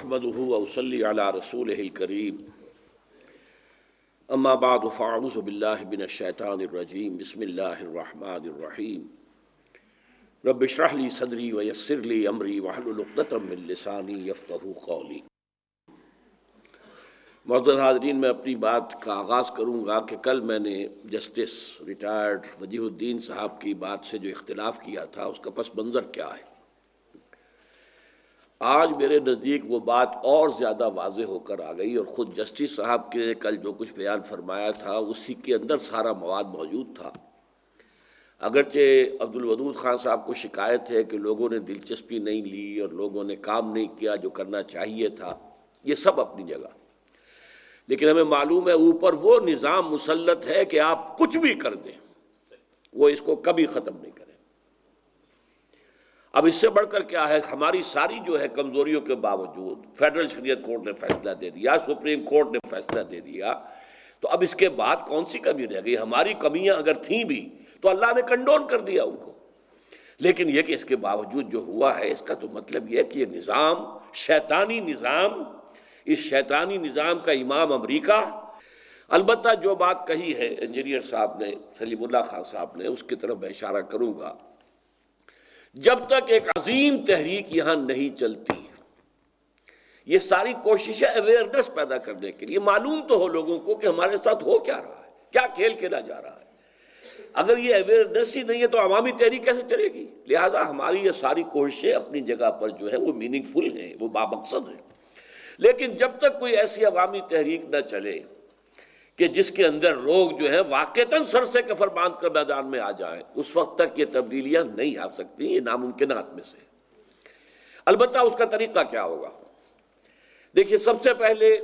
احمدہ واصلی علی رسولہ الکریم اما بعد فاعوذ باللہ من الشیطان الرجیم بسم اللہ الرحمن الرحیم رب اشرح لی صدری ویسر لی امری واحلل عقدۃ من لسانی یفقہوا قولی۔ معزز حاضرین، میں اپنی بات کا آغاز کروں گا کہ کل میں نے جسٹس ریٹائرڈ وجیہ الدین صاحب کی بات سے جو اختلاف کیا تھا اس کا پس منظر کیا ہے۔ آج میرے نزدیک وہ بات اور زیادہ واضح ہو کر آ گئی، اور خود جسٹس صاحب کے کل جو کچھ بیان فرمایا تھا اسی کے اندر سارا مواد موجود تھا۔ اگرچہ عبدالودود خان صاحب کو شکایت ہے کہ لوگوں نے دلچسپی نہیں لی اور لوگوں نے کام نہیں کیا جو کرنا چاہیے تھا، یہ سب اپنی جگہ، لیکن ہمیں معلوم ہے اوپر وہ نظام مسلط ہے کہ آپ کچھ بھی کر دیں وہ اس کو کبھی ختم نہیں کریں۔ اب اس سے بڑھ کر کیا ہے، ہماری ساری جو ہے کمزوریوں کے باوجود فیڈرل شریعت کورٹ نے فیصلہ دے دیا، سپریم کورٹ نے فیصلہ دے دیا، تو اب اس کے بعد کون سی کمی رہ گئی؟ ہماری کمیاں اگر تھیں بھی تو اللہ نے کنڈون کر دیا ان کو، لیکن یہ کہ اس کے باوجود جو ہوا ہے اس کا تو مطلب یہ کہ یہ نظام شیطانی نظام، اس شیطانی نظام کا امام امریکہ۔ البتہ جو بات کہی ہے انجینئر صاحب نے، سلیم اللہ خان صاحب نے، اس کی طرف میں اشارہ کروں گا۔ جب تک ایک عظیم تحریک یہاں نہیں چلتی، یہ ساری کوششیں اویئرنیس پیدا کرنے کے لیے، معلوم تو ہو لوگوں کو کہ ہمارے ساتھ ہو کیا رہا ہے، کیا کھیل کھیلا جا رہا ہے۔ اگر یہ اویئرنیس ہی نہیں ہے تو عوامی تحریک کیسے چلے گی؟ لہٰذا ہماری یہ ساری کوششیں اپنی جگہ پر جو ہے وہ میننگ فل ہیں، وہ بامقصد ہیں، لیکن جب تک کوئی ایسی عوامی تحریک نہ چلے کہ جس کے اندر لوگ جو ہے واقعتاً سر سے کفر باندھ کر میدان میں آ جائیں، اس وقت تک یہ تبدیلیاں نہیں آ سکتی، یہ ناممکنات میں سے۔ البتہ اس کا طریقہ کیا ہوگا؟ دیکھیے، سب سے پہلے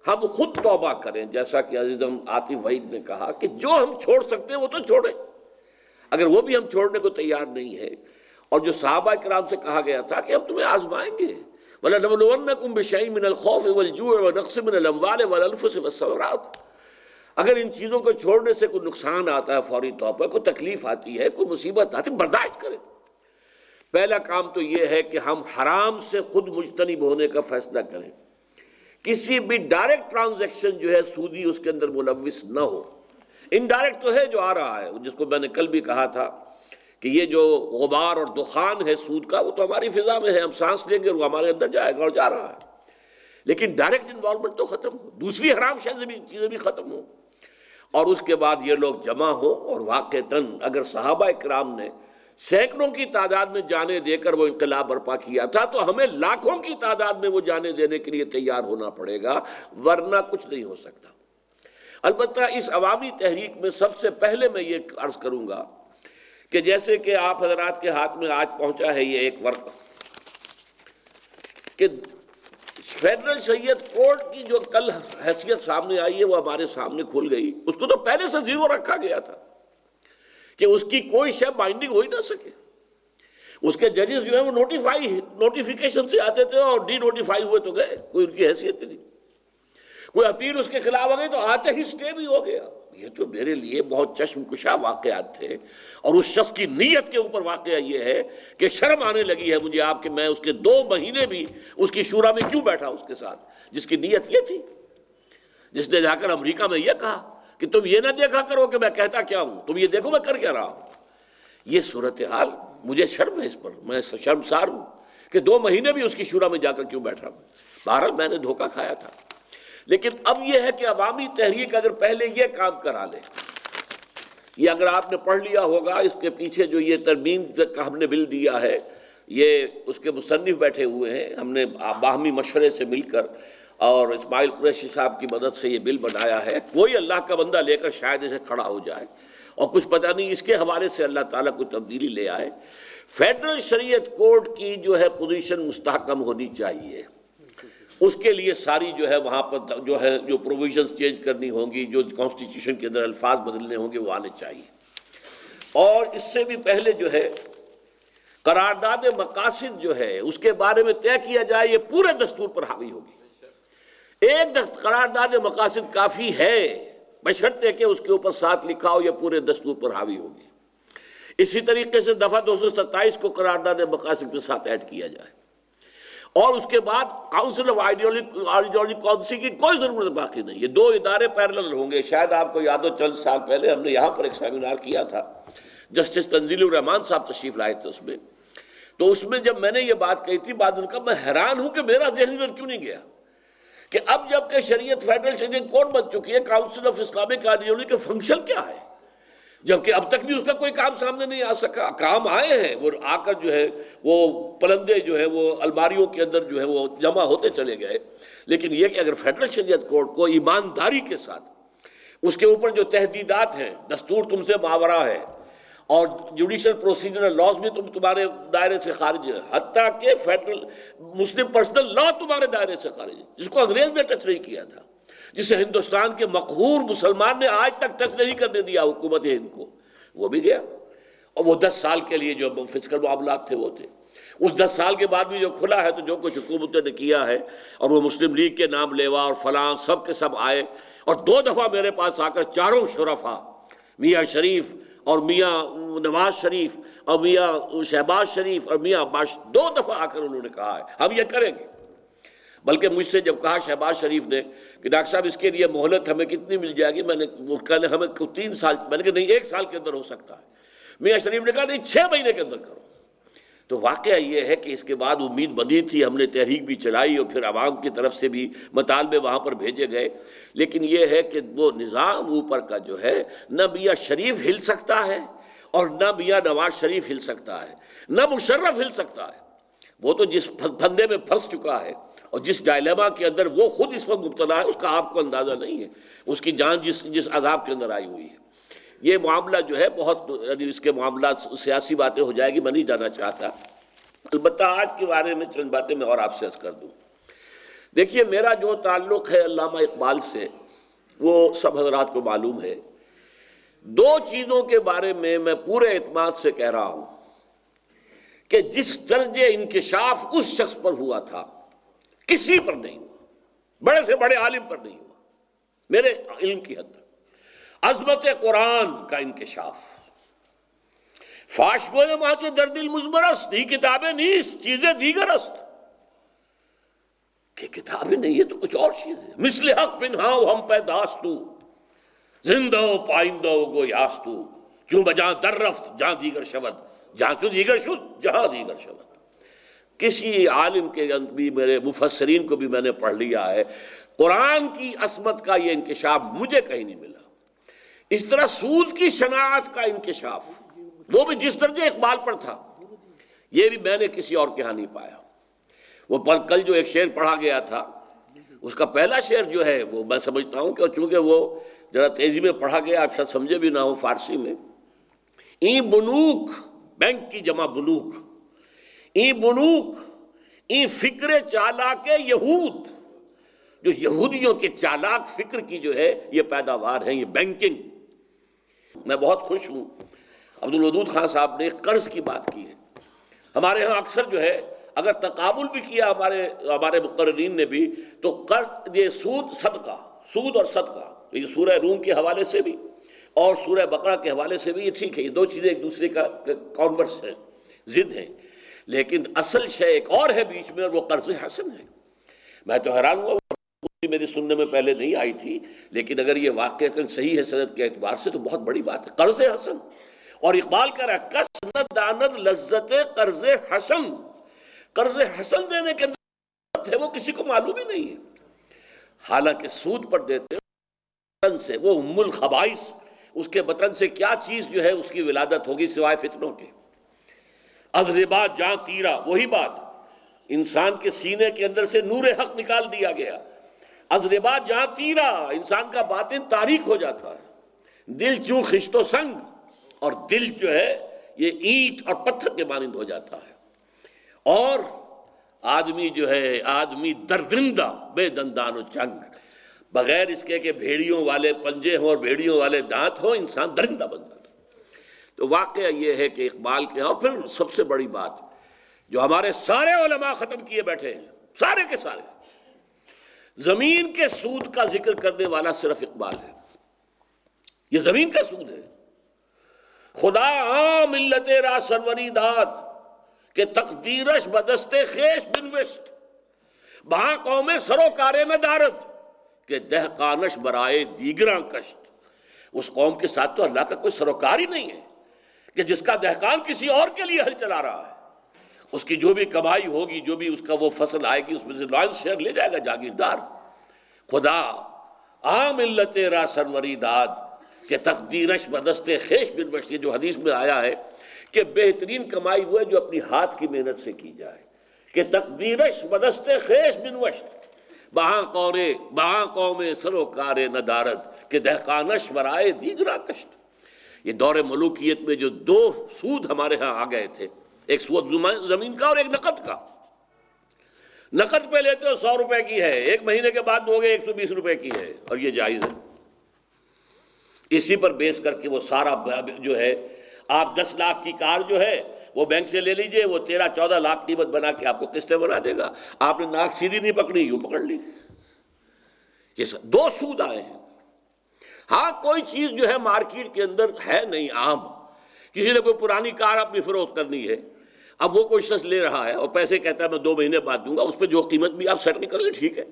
ہم خود توبہ کریں، جیسا کہ عزیزم عاطف وحید نے کہا کہ جو ہم چھوڑ سکتے ہیں وہ تو چھوڑیں۔ اگر وہ بھی ہم چھوڑنے کو تیار نہیں ہے، اور جو صحابہ کرام سے کہا گیا تھا کہ ہم تمہیں آزمائیں گے، وَلَنَبْلُوَنَّكُمْ بِشَيْءٍ مِّنَ الْخَوْفِ وَالْجُوعِ وَنَقْصٍ مِّنَ الْأَمْوَالِ وَالْأَنفُسِ وَالثَّمَرَاتِ، اگر ان چیزوں کو چھوڑنے سے کوئی نقصان آتا ہے، فوری طور پر کوئی تکلیف آتی ہے، کوئی مصیبت آتی ہے، برداشت کریں۔ پہلا کام تو یہ ہے کہ ہم حرام سے خود مجتنب ہونے کا فیصلہ کریں، کسی بھی ڈائریکٹ ٹرانزیکشن جو ہے سودی اس کے اندر ملوث نہ ہو۔ انڈائریکٹ تو ہے جو آ رہا ہے، جس کو میں نے کل بھی کہا تھا کہ یہ جو غبار اور دخان ہے سود کا، وہ تو ہماری فضا میں ہے، ہم سانس لیں گے اور وہ ہمارے اندر جائے گا اور جا رہا ہے، لیکن ڈائریکٹ انوالومنٹ تو ختم ہو، دوسری حرام چیزیں بھی ختم ہو، اور اس کے بعد یہ لوگ جمع ہو۔ اور واقعتاً اگر صحابہ کرام نے سینکڑوں کی تعداد میں جانیں دے کر وہ انقلاب برپا کیا تھا تو ہمیں لاکھوں کی تعداد میں وہ جانیں دینے کے لیے تیار ہونا پڑے گا، ورنہ کچھ نہیں ہو سکتا۔ البتہ اس عوامی تحریک میں سب سے پہلے میں یہ عرض کروں گا کہ جیسے کہ آپ حضرات کے ہاتھ میں آج پہنچا ہے یہ ایک ورقہ کہ فیڈرل شریعت کورٹ کی جو کل حیثیت سامنے آئی ہے وہ ہمارے سامنے کھل گئی۔ اس کو تو پہلے سے زیرو رکھا گیا تھا کہ اس کی کوئی شے بائنڈنگ ہو ہی نہ سکے۔ اس کے ججز جو ہیں وہ نوٹیفیکیشن سے آتے تھے اور ڈی نوٹیفائی ہوئے تو گئے، کوئی ان کی حیثیت نہیں۔ کوئی اپیل اس کے خلاف آ گئی تو آتے ہی سٹے بھی ہو گیا۔ یہ تو میرے لیے بہت چشم کشا واقعات تھے، اور اس شخص کی نیت کے اوپر واقعہ یہ ہے کہ شرم آنے لگی ہے مجھے آپ کہ میں اس کے 2 مہینے بھی اس کی شورا میں کیوں بیٹھا اس کے ساتھ، جس کی نیت یہ تھی، جس نے جا کر امریکہ میں یہ کہا کہ تم یہ نہ دیکھا کرو کہ میں کہتا کیا ہوں، تم یہ دیکھو میں کر کیا رہا ہوں۔ یہ صورتحال، مجھے شرم ہے اس پر، میں شرمسار ہوں کہ 2 مہینے بھی اس کی شورا میں جا کر کیوں بیٹھا ہوں۔ بہرحال میں نے دھوکہ کھایا تھا، لیکن اب یہ ہے کہ عوامی تحریک اگر پہلے یہ کام کرا لے، یہ اگر آپ نے پڑھ لیا ہوگا اس کے پیچھے جو یہ ترمیم کا ہم نے بل دیا ہے، یہ اس کے مصنف بیٹھے ہوئے ہیں، ہم نے باہمی مشورے سے مل کر اور اسماعیل قریشی صاحب کی مدد سے یہ بل بنایا ہے۔ کوئی اللہ کا بندہ لے کر شاید اسے کھڑا ہو جائے اور کچھ پتہ نہیں اس کے حوالے سے اللہ تعالیٰ کوئی تبدیلی لے آئے۔ فیڈرل شریعت کورٹ کی جو ہے پوزیشن مستحکم ہونی چاہیے، اس کے لیے ساری جو ہے وہاں پر جو ہے جو پروویژنز چینج کرنی ہوں گی، جو کانسٹیٹیوشن کے اندر الفاظ بدلنے ہوں گے وہ آنے چاہیے۔ اور اس سے بھی پہلے جو ہے قرارداد مقاصد جو ہے اس کے بارے میں طے کیا جائے، یہ پورے دستور پر حاوی ہوگی۔ ایک قرارداد مقاصد کافی ہے، بشرطے کہ اس کے اوپر ساتھ لکھا ہو یہ پورے دستور پر حاوی ہوگی۔ اسی طریقے سے دفعہ 227 کو قرارداد مقاصد کے ساتھ ایڈ کیا جائے، اور اس کے بعد کاؤنسل آف آئیڈیالوجی کونسی کی کوئی ضرورت باقی نہیں. یہ دو ادارے پیرلل ہوں گے. شاید آپ کو یاد ہو چند سال پہلے ہم نے یہاں پر ایک سیمینار کیا تھا، جسٹس تنزیل الرحمان صاحب تشریف لائے تھے اس میں. تو اس میں جب میں نے یہ بات کہی تھی، بعد ان کا میں حیران ہوں کہ میرا ذہن ادھر کیوں نہیں گیا کہ اب جب کہ شریعت فیڈرل شریعت کورٹ بن چکی ہے، کاؤنسل آف اسلامک آئیڈیالوجی کا فنکشن کیا ہے؟ جبکہ اب تک بھی اس کا کوئی کام سامنے نہیں آ سکا. کام آئے ہیں، وہ آ کر جو ہے وہ پلندے جو ہے وہ الماریوں کے اندر جو ہے وہ جمع ہوتے چلے گئے. لیکن یہ کہ اگر فیڈرل شریعت کورٹ کو ایمانداری کے ساتھ اس کے اوپر جو تحدیدات ہیں، دستور تم سے ماورا ہے اور جوڈیشل پروسیجرل لاز بھی تمہارے دائرے سے خارج ہے، حتیٰ کہ فیڈرل مسلم پرسنل لا تمہارے دائرے سے خارج ہے، جس کو انگریز نے ٹچ نہیں کیا تھا، جسے ہندوستان کے مقہور مسلمان نے آج تک ٹچ نہیں کرنے دیا حکومت ہند کو، وہ بھی گیا. اور وہ 10 سال کے لیے جو فسکل معاملات تھے وہ تھے. اس 10 سال کے بعد بھی جو کھلا ہے تو جو کچھ حکومتوں نے کیا ہے، اور وہ مسلم لیگ کے نام لیوا اور فلاں سب کے سب آئے اور 2 دفعہ میرے پاس آ کر چاروں شرفا، میاں شریف اور میاں نواز شریف اور میاں شہباز شریف اور میاں عباس، 2 دفعہ آ کر انہوں نے کہا ہے ہم یہ کریں گے. بلکہ مجھ سے جب کہا شہباز شریف نے کہ ڈاکٹر صاحب اس کے لیے مہلت ہمیں کتنی مل جائے گی، میں نے کہا ہمیں 3 سال، میں نے کہا نہیں 1 سال کے اندر ہو سکتا ہے. میاں شریف نے کہا نہیں 6 مہینے کے اندر کرو. تو واقعہ یہ ہے کہ اس کے بعد امید بندی تھی، ہم نے تحریک بھی چلائی اور پھر عوام کی طرف سے بھی مطالبے وہاں پر بھیجے گئے. لیکن یہ ہے کہ وہ نظام اوپر کا جو ہے، نہ میاں شریف ہل سکتا ہے اور نہ میاں نواز شریف ہل سکتا ہے، نہ مشرف ہل سکتا ہے. وہ تو جس پھندے میں پھنس چکا ہے اور جس ڈائلیما کے اندر وہ خود اس وقت مبتلا ہے، اس کا آپ کو اندازہ نہیں ہے، اس کی جان جس عذاب کے اندر آئی ہوئی ہے. یہ معاملہ جو ہے بہت، یعنی اس کے معاملات سیاسی باتیں ہو جائے گی، میں نہیں جانا چاہتا. البتہ آج کے بارے میں چند باتیں میں اور آپ سے عرض کر دوں. دیکھیے میرا جو تعلق ہے علامہ اقبال سے وہ سب حضرات کو معلوم ہے. 2 چیزوں کے بارے میں پورے اعتماد سے کہہ رہا ہوں کہ جس درجے انکشاف اس شخص پر ہوا تھا کسی پر نہیں ہوا، بڑے سے بڑے عالم پر نہیں ہوا میرے علم کی حد تک. عظمت قرآن کا انکشاف. فاش گوئے ماتے در دل مزمرست، یہ کتابیں نیست چیزیں دیگر است. کہ کتابیں نہیں ہے تو کچھ اور چیز ہے. مثل حق پنہاؤ ہم پیداستو، زندہ و پائندہ و گویاستو، چون بجاں در رفت جہاں دیگر شود، جہاں تو دیگر شد جہاں دیگر شود. کسی عالم کے بھی، میرے مفسرین کو بھی میں نے پڑھ لیا ہے، قرآن کی عظمت کا یہ انکشاف مجھے کہیں نہیں ملا. اس طرح سود کی شناعت کا انکشاف، وہ بھی جس درجے اقبال پر تھا، یہ بھی میں نے کسی اور کے ہاں نہیں پایا. وہ کل جو ایک شعر پڑھا گیا تھا، اس کا پہلا شعر جو ہے وہ میں سمجھتا ہوں کہ چونکہ وہ ذرا تیزی میں پڑھا گیا، آپ شاید سمجھے بھی نہ ہو فارسی میں. این بنوک، بینک کی جمع بنوک، این بنوک این فکر چالاک یہود، جو یہودیوں کے چالاک فکر کی جو ہے یہ پیداوار ہے، یہ بینکنگ. میں بہت خوش ہوں عبدالودود خان صاحب نے قرض کی بات کی ہے. ہمارے ہاں اکثر جو ہے اگر تقابل بھی کیا ہمارے مقررین نے بھی، تو قرض یہ سود اور صدقہ، یہ سورہ روم کے حوالے سے بھی اور سورہ بقرہ کے حوالے سے بھی یہ ٹھیک ہے، یہ 2 چیزیں ایک دوسرے کا کانورس ہیں، ضد ہیں. لیکن اصل شے ایک اور ہے بیچ میں، اور وہ قرض حسن ہے. میں تو حیران ہوا، میری سننے میں پہلے نہیں آئی تھی، لیکن اگر یہ واقعتاً صحیح ہے سند کے اعتبار سے تو بہت بڑی بات ہے. قرض حسن، اور اقبال کہہ رہا ہے کس نہ داند لذت قرض حسن. قرض حسن دینے کے اندر ہے وہ کسی کو معلوم ہی نہیں ہے. حالانکہ سود پر دیتے بطن سے، وہ ام الخبائث، اس کے بطن سے کیا چیز جو ہے اس کی ولادت ہوگی سوائے فتنوں کے. از ربا جاں تیرا، وہی بات، انسان کے سینے کے اندر سے نور حق نکال دیا گیا. از ربا جاں تیرا، انسان کا باطن تاریک ہو جاتا ہے. دل چوں خشت و سنگ، اور دل جو ہے یہ اینٹ اور پتھر کے مانند ہو جاتا ہے. اور آدمی جو ہے، آدمی درندہ بے دندان و چنگ، بغیر اس کے کہ بھیڑیوں والے پنجے ہوں اور بھیڑیوں والے دانت ہوں، انسان درندہ بن جاتا. تو واقعہ یہ ہے کہ اقبال کے، اور پھر سب سے بڑی بات جو ہمارے سارے علماء ختم کیے بیٹھے ہیں، سارے کے سارے، زمین کے سود کا ذکر کرنے والا صرف اقبال ہے. یہ زمین کا سود ہے. خدا عام ملت را سروری داد کہ تقدیرش بدست خیش بنوشت. وہاں قوم سروکار ندارت کہ دہقانش برائے دیگراں کشت. اس قوم کے ساتھ تو اللہ کا کوئی سروکار ہی نہیں ہے کہ جس کا دہقان کسی اور کے لیے ہل چلا رہا ہے. اس کی جو بھی کمائی ہوگی، جو بھی اس کا وہ فصل آئے گی، اس میں سے لائنس شیئر لے جائے گا جاگیردار. خدا عام ملت را سروری داد کہ تقدیرش بدست خیش بن وشت، یہ جو حدیث میں آیا ہے کہ بہترین کمائی وہ ہے جو اپنی ہاتھ کی محنت سے کی جائے، کہ تقدیرش بدست خیش بن وشت بہاں قوم سروکار ندارت کہ دہقانش برائے دیگراں کشت. یہ دور ملوکیت میں جو دو سود ہمارے ہاں آ گئے تھے، ایک سود زمین کا اور ایک نقد کا. نقد پہ لیتے ہو 100 روپے کی ہے، ایک مہینے کے بعد دو گے 120 روپے کی ہے، اور یہ جائز ہے. اسی پر بیس کر کے وہ سارا جو ہے، آپ 10 لاکھ کی کار جو ہے وہ بینک سے لے لیجئے، وہ 13-14 لاکھ قیمت بنا کے آپ کو قسطیں بنا دے گا. آپ نے ناک سیدھی نہیں پکڑی، یوں پکڑ لی. یہ دو سود آئے ہیں. ہاں کوئی چیز جو ہے مارکیٹ کے اندر ہے نہیں عام، کسی نے کوئی پرانی کار اپنی فروخت کرنی ہے، اب وہ کوئی شخص لے رہا ہے اور پیسے کہتا ہے میں 2 مہینے بعد دوں گا، اس پہ جو قیمت بھی آپ سیٹل کر لیں ٹھیک ہے.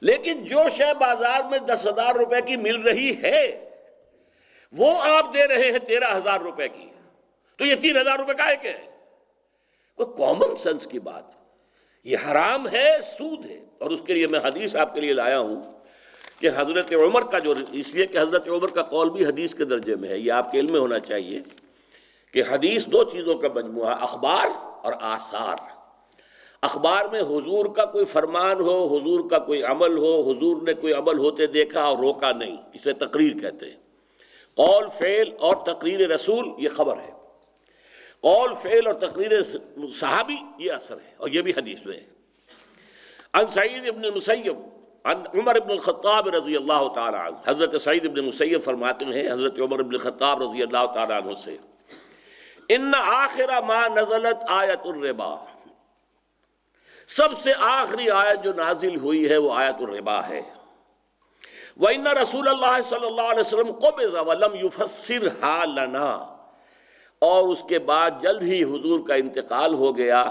لیکن جو شے بازار میں 10,000 روپے کی مل رہی ہے وہ آپ دے رہے ہیں 13,000 روپے کی، تو یہ 3,000 روپے کا ہے کیا ہے؟ کوئی کامن سینس کی بات. یہ حرام ہے، سود ہے. اور اس کے لیے میں حدیث آپ کے لیے لایا ہوں کہ حضرت عمر کا جو، اس لیے کہ حضرت عمر کا قول بھی حدیث کے درجے میں ہے، یہ آپ کے علم میں ہونا چاہیے کہ حدیث 2 چیزوں کا مجموعہ، اخبار اور آثار. اخبار میں حضور کا کوئی فرمان ہو، حضور کا کوئی عمل ہو، حضور نے کوئی عمل ہوتے دیکھا اور روکا نہیں، اسے تقریر کہتے ہیں. قول فعل اور تقریر رسول یہ خبر ہے، قول فعل اور تقریر صحابی یہ اثر ہے، اور یہ بھی حدیث میں ہے. عن سعید ابن المسیب عن عمر ابن الخطاب رضی اللہ تعالی عنہ، حضرت سعید ابن المسیب فرماتے ہیں حضرت عمر ابن الخطاب رضی اللہ تعالی عنہ سے، ان آخر ما نزلت آیت الربا، سب سے آخری آیت جو نازل ہوئی ہے وہ آیت الربا ہے. وَإِنَّ رسول اللہ صلی اللہ علیہ وسلم قبض وَلَمْ يُفَسِّرْهَا لَنَا، اور اس کے بعد جلد ہی حضور کا انتقال ہو گیا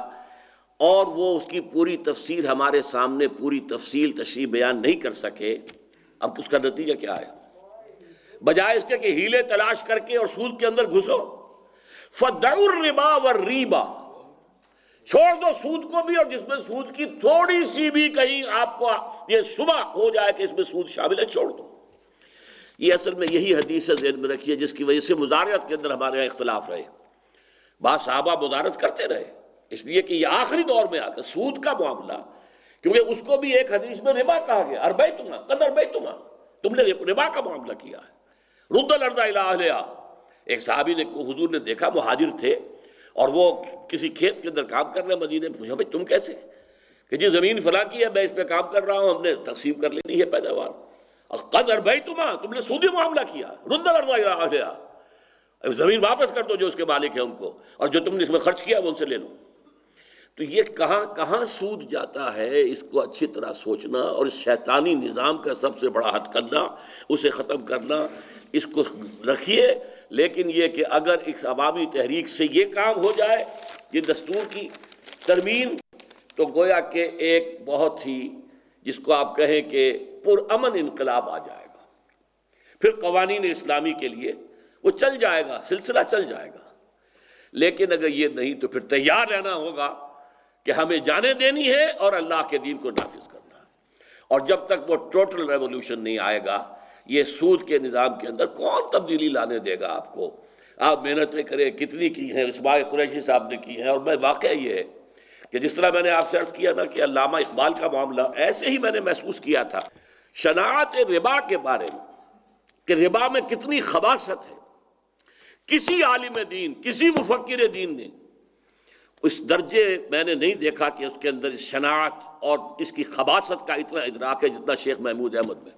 اور وہ اس کی پوری تفسیر ہمارے سامنے پوری تفصیل تشریح بیان نہیں کر سکے. اب اس کا نتیجہ کیا ہے؟ بجائے اس کے کہ ہیلے تلاش کر کے اور سود کے اندر گھسو، فَدَعُوا الرِّبَا وَالرِّيبَا، چھوڑ دو سود کو بھی، اور جس میں سود کی تھوڑی سی بھی کہیں آپ کو یہ شبہ ہو جائے کہ اس میں سود شامل ہے، چھوڑ دو. یہ اصل میں یہی حدیث ذہن میں رکھیے جس کی وجہ سے مضارعت کے اندر ہمارے یہاں اختلاف رہے. بعض صحابہ مضارعت کرتے رہے، اس لیے کہ یہ آخری دور میں آ کر سود کا معاملہ، کیونکہ اس کو بھی ایک حدیث میں ربا کہا گیا، اربیتما قد اربیتما، تم نے ربا کا معاملہ کیا ہے. رد الارض الی اہلہا، ایک صحابی نے حضور نے دیکھا، مہاجر تھے اور وہ کسی کھیت کے اندر کام کر رہے ہیں، مدینے میں پوچھا بھائی تم کیسے؟ کہ جی زمین فلاں کی ہے، میں اس پہ کام کر رہا ہوں، ہم نے تقسیم کر لینی ہے پیداوار. قد اربیتما، تم نے سودی معاملہ کیا. رد الارض الی اہلہا، زمین واپس کر دو جو اس کے مالک ہیں ان کو، اور جو تم نے اس میں خرچ کیا وہ ان سے لے لو. تو یہ کہاں کہاں سود جاتا ہے، اس کو اچھی طرح سوچنا اور اس شیطانی نظام کا سب سے بڑا ہٹ کرنا، اسے ختم کرنا، اس کو رکھیے. لیکن یہ کہ اگر اس عوامی تحریک سے یہ کام ہو جائے، یہ دستور کی ترمیم، تو گویا کہ ایک بہت ہی جس کو آپ کہیں کہ پرامن انقلاب آ جائے گا. پھر قوانین اسلامی کے لیے وہ چل جائے گا، سلسلہ چل جائے گا. لیکن اگر یہ نہیں تو پھر تیار رہنا ہوگا کہ ہمیں جانے دینی ہے اور اللہ کے دین کو نافذ کرنا ہے. اور جب تک وہ ٹوٹل ریولوشن نہیں آئے گا، یہ سود کے نظام کے اندر کون تبدیلی لانے دے گا آپ کو؟ آپ محنتیں کریں، کتنی کی ہیں، اسماعیل قریشی صاحب نے کی ہیں. اور میں واقعہ یہ ہے کہ جس طرح میں نے آپ سے عرض کیا نا کہ علامہ اقبال کا معاملہ ایسے ہی میں نے محسوس کیا تھا شناعت ربا کے بارے میں، کہ ربا میں کتنی خباثت ہے. کسی عالم دین، کسی مفکر دین نے اس درجے میں نے نہیں دیکھا کہ اس کے اندر اس شناعت اور اس کی خباثت کا اتنا ادراک ہے جتنا شیخ محمود احمد میں.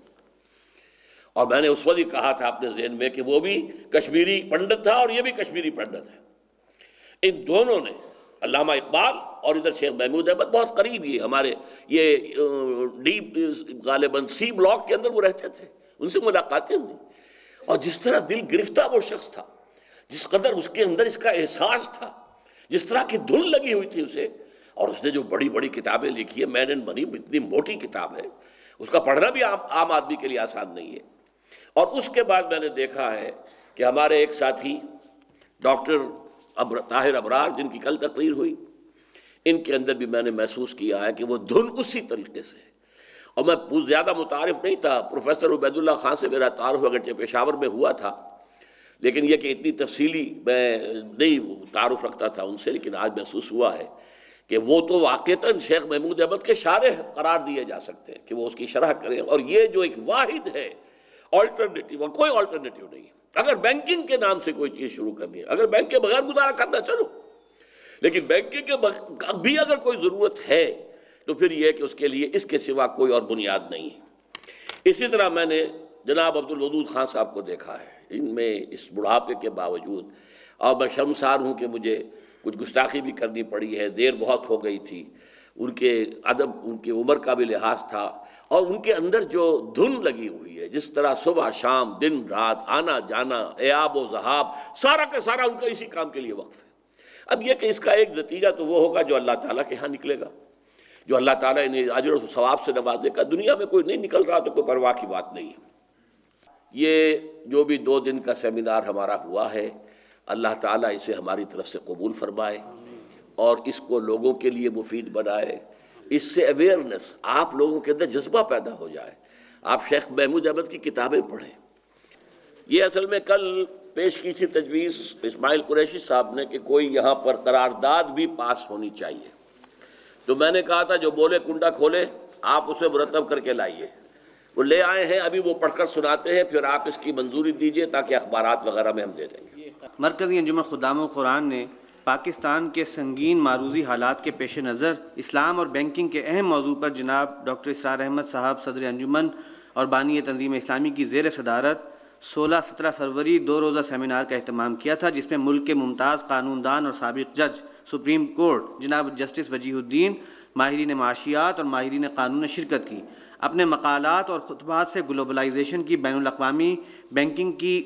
اور میں نے اس وقت ہی کہا تھا اپنے ذہن میں کہ وہ بھی کشمیری پنڈت تھا اور یہ بھی کشمیری پنڈت ہے. ان دونوں نے، علامہ اقبال اور ادھر شیخ محمود احمد، بہت قریب ہی ہمارے یہ ڈیپ غالباً سی بلاک کے اندر وہ رہتے تھے، ان سے ملاقاتیں ہوئی. اور جس طرح دل گرفتہ وہ شخص تھا، جس قدر اس کے اندر اس کا احساس تھا، جس طرح کی دھن لگی ہوئی تھی اسے، اور اس نے جو بڑی بڑی کتابیں لکھی ہے، مین اینڈ منی، اتنی موٹی کتاب ہے، اس کا پڑھنا بھی عام آدمی کے لیے آسان نہیں ہے۔ اور اس کے بعد میں نے دیکھا ہے کہ ہمارے ایک ساتھی ڈاکٹر طاہر ابرار، جن کی کل تقریر ہوئی، ان کے اندر بھی میں نے محسوس کیا ہے کہ وہ دھن اسی طریقے سے، اور میں زیادہ متعارف نہیں تھا، پروفیسر عبید اللہ خان سے میرا تعارف اگرچہ پشاور میں ہوا تھا، لیکن یہ کہ اتنی تفصیلی میں نہیں تعارف رکھتا تھا ان سے، لیکن آج محسوس ہوا ہے کہ وہ تو واقعتاً شیخ محمود احمد کے شارح قرار دیے جا سکتے ہیں کہ وہ اس کی شرح کریں، اور یہ جو ایک واحد ہے آلٹرنیٹیو، اور کوئی آلٹرنیٹیو نہیں ہے۔ اگر بینکنگ کے نام سے کوئی چیز شروع کرنی ہے، اگر بینک کے بغیر گزارا کرنا چلو، لیکن بینکنگ کے بھی اگر کوئی ضرورت ہے تو پھر یہ کہ اس کے لیے اس کے سوا کوئی اور بنیاد نہیں ہے۔ اسی طرح میں نے جناب عبدالودود خان صاحب کو دیکھا ہے، ان میں اس بڑھاپے کے باوجود، اور میں شرمسار ہوں کہ مجھے کچھ گستاخی بھی کرنی پڑی ہے، دیر بہت ہو گئی تھی، ان کے ادب، ان کی عمر کا بھی لحاظ تھا، اور ان کے اندر جو دھن لگی ہوئی ہے، جس طرح صبح شام دن رات آنا جانا ایاب و ذہاب، سارا کا سارا ان کا اسی کام کے لیے وقف ہے۔ اب یہ کہ اس کا ایک نتیجہ تو وہ ہوگا جو اللہ تعالیٰ کے ہاں نکلے گا، جو اللہ تعالیٰ انہیں اجر و ثواب سے نوازے گا۔ دنیا میں کوئی نہیں نکل رہا تو کوئی پرواہ کی بات نہیں ہے۔ یہ جو بھی 2 دن کا سیمینار ہمارا ہوا ہے، اللہ تعالیٰ اسے ہماری طرف سے قبول فرمائے اور اس کو لوگوں کے لیے مفید بنائے، اس سے اویئرنس، آپ لوگوں کے اندر جذبہ پیدا ہو جائے۔ آپ شیخ محمود احمد کی کتابیں پڑھیں۔ یہ اصل میں کل پیش کی تھی تجویز اسماعیل قریشی صاحب نے کہ کوئی یہاں پر قرارداد بھی پاس ہونی چاہیے، تو میں نے کہا تھا جو بولے کنڈا کھولے، آپ اسے مرتب کر کے لائیے۔ وہ لے آئے ہیں، ابھی وہ پڑھ کر سناتے ہیں، پھر آپ اس کی منظوری دیجئے تاکہ اخبارات وغیرہ میں ہم دے دیں گے۔ مرکزی انجمن خدام القرآن نے پاکستان کے سنگین معروضی حالات کے پیش نظر اسلام اور بینکنگ کے اہم موضوع پر جناب ڈاکٹر اسرار احمد صاحب صدر انجمن اور بانی تنظیم اسلامی کی زیر صدارت 16-17 فروری 2 روزہ سیمینار کا اہتمام کیا تھا، جس میں ملک کے ممتاز قانون دان اور سابق جج سپریم کورٹ جناب جسٹس وجیہ الدین، ماہرین معاشیات اور ماہرین قانون نے شرکت کی۔ اپنے مقالات اور خطبات سے گلوبلائزیشن کی بین الاقوامی بینکنگ کی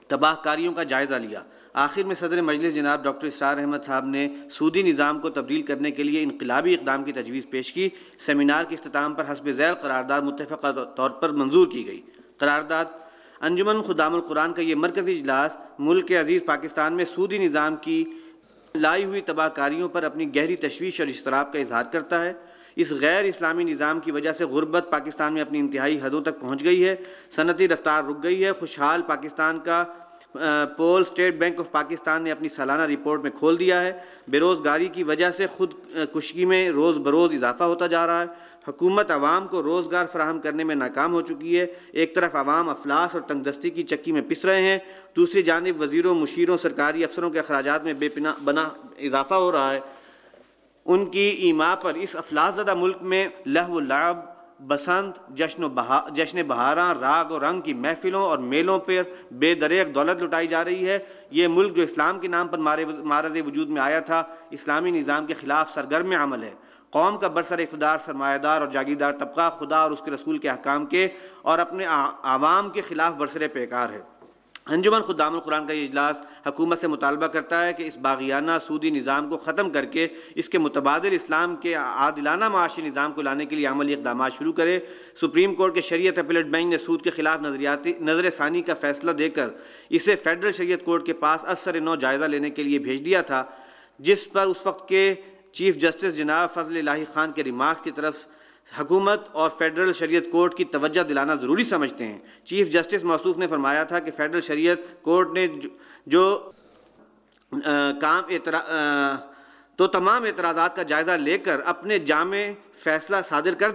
تباہ کاریوں کا جائزہ لیا۔ آخر میں صدر مجلس جناب ڈاکٹر اسرار احمد صاحب نے سودی نظام کو تبدیل کرنے کے لیے انقلابی اقدام کی تجویز پیش کی۔ سیمینار کے اختتام پر حسب ذیل قرارداد متفقہ طور پر منظور کی گئی۔ قرارداد انجمن خدام القرآن کا یہ مرکزی اجلاس ملک عزیز پاکستان میں سودی نظام کی لائی ہوئی تباہ کاریوں پر اپنی گہری تشویش اور اضطراب کا اظہار کرتا ہے۔ اس غیر اسلامی نظام کی وجہ سے غربت پاکستان میں اپنی انتہائی حدوں تک پہنچ گئی ہے، صنعتی رفتار رک گئی ہے۔ خوشحال پاکستان کا پول اسٹیٹ بینک آف پاکستان نے اپنی سالانہ رپورٹ میں کھول دیا ہے۔ بے روزگاری کی وجہ سے خود کشی میں روز بروز اضافہ ہوتا جا رہا ہے۔ حکومت عوام کو روزگار فراہم کرنے میں ناکام ہو چکی ہے۔ ایک طرف عوام افلاس اور تنگ دستی کی چکی میں پس رہے ہیں، دوسری جانب وزیروں، مشیروں، سرکاری افسروں کے اخراجات میں بے بنا اضافہ ہو رہا ہے۔ ان کی ایما پر اس افلاس زدہ ملک میں لہو و لعب، بسنت، جشن بہاراں، راگ و رنگ کی محفلوں اور میلوں پر بے دریغ دولت لٹائی جا رہی ہے۔ یہ ملک جو اسلام کے نام پر معرض وجود میں آیا تھا، اسلامی نظام کے خلاف سرگرم عمل ہے۔ قوم کا برسر اقتدار سرمایہ دار اور جاگیردار طبقہ خدا اور اس کے رسول کے احکام کے اور اپنے عوام کے خلاف برسر پیکار ہے۔ انجمن خدام القرآن کا یہ اجلاس حکومت سے مطالبہ کرتا ہے کہ اس باغیانہ سودی نظام کو ختم کر کے اس کے متبادل اسلام کے عادلانہ معاشی نظام کو لانے کے لیے عملی اقدامات شروع کرے۔ سپریم کورٹ کے شریعت اپیلیٹ بینچ نے سود کے خلاف نظر ثانی کا فیصلہ دے کر اسے فیڈرل شریعت کورٹ کے پاس ازسر نو جائزہ لینے کے لیے بھیج دیا تھا، جس پر اس وقت کے چیف جسٹس جناب فضل الہی خان کے ریمارکس کی طرف حکومت اور فیڈرل شریعت کورٹ کی توجہ دلانا ضروری سمجھتے ہیں۔ چیف جسٹس موصوف نے فرمایا تھا کہ فیڈرل شریعت کورٹ نے جو تمام اعتراضات کا جائزہ لے کر اپنا جامع فیصلہ صادر کر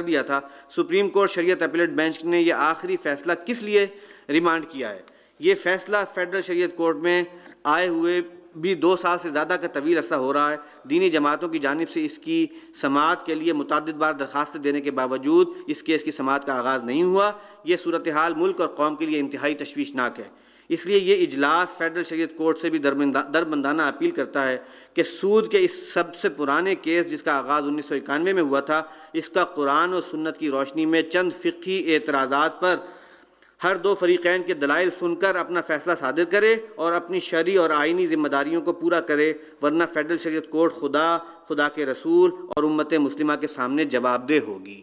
دیا تھا۔ سپریم کورٹ شریعت اپیلیٹ بینچ نے یہ آخری فیصلہ کس لیے ریمانڈ کیا ہے؟ یہ فیصلہ فیڈرل شریعت کورٹ میں آئے ہوئے بھی 2 سال سے زیادہ کا طویل عرصہ ہو رہا ہے۔ دینی جماعتوں کی جانب سے اس کی سماعت کے لیے متعدد بار درخواستیں دینے کے باوجود اس کیس کی سماعت کا آغاز نہیں ہوا۔ یہ صورتحال ملک اور قوم کے لیے انتہائی تشویشناک ہے۔ اس لیے یہ اجلاس فیڈرل شریعت کورٹ سے بھی دربندانہ اپیل کرتا ہے کہ سود کے اس سب سے پرانے کیس جس کا آغاز 1991 میں ہوا تھا، اس کا قرآن و سنت کی روشنی میں چند فقہی اعتراضات پر ہر دو فریقین کے دلائل سن کر اپنا فیصلہ صادر کرے اور اپنی شرعی اور آئینی ذمہ داریوں کو پورا کرے، ورنہ فیڈرل شریعت کورٹ خدا کے رسول اور امت مسلمہ کے سامنے جواب دہ ہوگی۔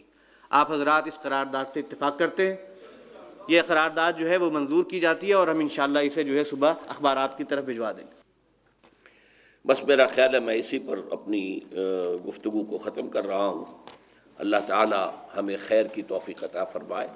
آپ حضرات اس قرارداد سے اتفاق کرتے ہیں؟ یہ قرارداد جو ہے وہ منظور کی جاتی ہے اور ہم انشاءاللہ اسے جو ہے صبح اخبارات کی طرف بھجوا دیں گے۔ بس میرا خیال ہے میں اسی پر اپنی گفتگو کو ختم کر رہا ہوں۔ اللہ تعالی ہمیں خیر کی توفیق عطا فرمائے۔